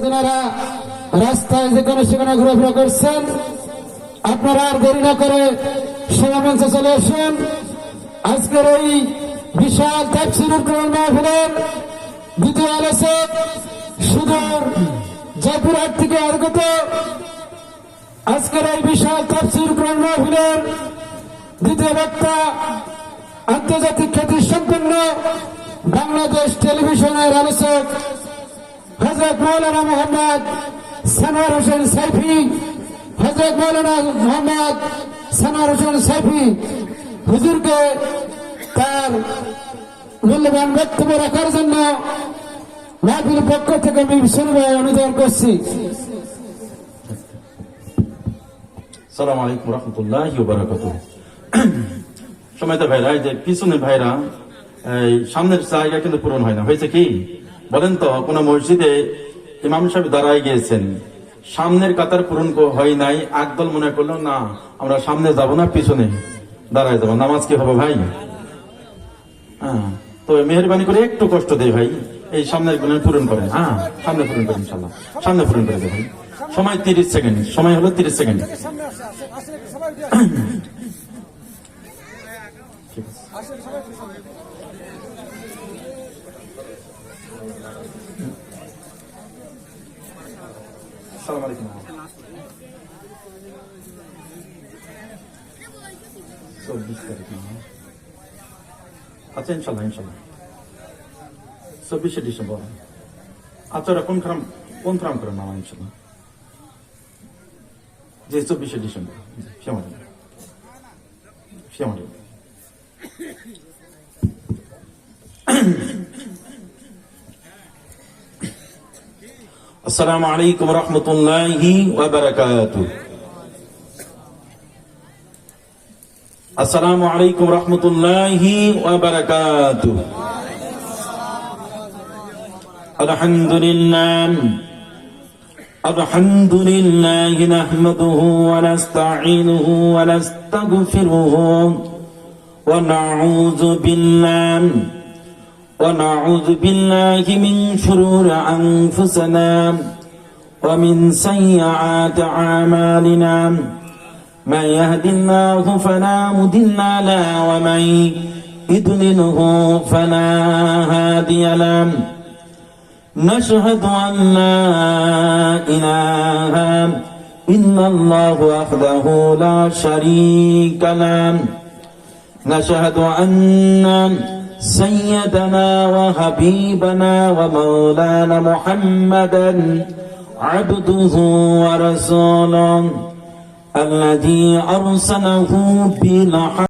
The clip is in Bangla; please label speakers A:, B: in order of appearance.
A: যারা রাস্তায় যেখানে সেখানে ঘোরাফেরা করছেন, আপনারা আর দেরি না করে সমাবেশে চলে আসুন। আজকের এই বিশাল তাফসীরুল কোরআন মাহফিলের দ্বিতীয় আলোচক সুদূর জয়পুরহাট থেকে আগত আজকের এই বিশাল তাফসীরুল কোরআন মাহফিলের দ্বিতীয় বক্তা আন্তর্জাতিক খ্যাতি সম্পন্ন বাংলাদেশ টেলিভিশনের আলোচক হযরত মাওলানা মোহাম্মদ সানোয়ার হোসেন সাইফি। হযরত মাওলানা মোহাম্মদ সানোয়ার হোসেন সাইফি হুজুরকে তার মূল্যবান বক্তব্য রাখার জন্য মাহফিল পক্ষ থেকে আমি বিশেষভাবে অনুরোধ করছি।
B: আসসালামু আলাইকুম ওয়া রাহমাতুল্লাহি ওয়া বারাকাতুহু। সময়ত ভাইরা, এই যে পিছনে ভাইরা, এই সামনের জায়গা কিন্তু পূরণ হয় না। হয়েছে কি বলেন তো, কোন মসজিদে ইমাম সাহেব দাঁড়ায় গিয়েছেন, সামনের কাতার পূরণ হয় নাই, একদল মনে করলো না আমরা সামনে যাব না, পিছনে দাঁড়ায় যাবো, নামাজ কি হবে ভাই? হ্যাঁ, তো মেহরবানি করে একটু কষ্ট দেয় ভাই, এই সামনের গুলো পূরণ করেন। হ্যাঁ, সামনে পূরণ করেন ইনশাল্লাহ, সামনে পূরণ করে দেয় ভাই। সময় 30 সেকেন্ড, সময় হলো 30 সেকেন্ড। আসসালামু আলাইকুম। 24 তারিখ, আচ্ছা ইনশাল্লাহ 24শে ডিসেম্বর। আচ্ছা, ওরা কোন ফ্রাম করেন না ইনশাল্লাহ, যে 24শে ডিসেম্বর শ্যামারি। আসসালামু আলাইকুম ওয়া রাহমাতুল্লাহি ওয়া বারাকাতুহু। আসসালামু আলাইকুম ওয়া রাহমাতুল্লাহি ওয়া বারাকাতুহু। আলহামদুলিল্লাহ নাহমাদুহু ওয়া নাস্তাঈনুহু ওয়া নাস্তাগফিরুহু ওয়া নাউযু বিল্লাহি মিন শুরুরি আনফুসিনা ওয়া মিন সাইয়্যাতি আ'মালিনা। من يهد الله فلا مضل له ومن يضلله فلا هادي له. نشهد أن لا إله إلا الله وحده لا شريك له. نشهد أن سيدنا وحبيبنا ومولانا محمدا عبده ورسوله الذي أرسله بالحق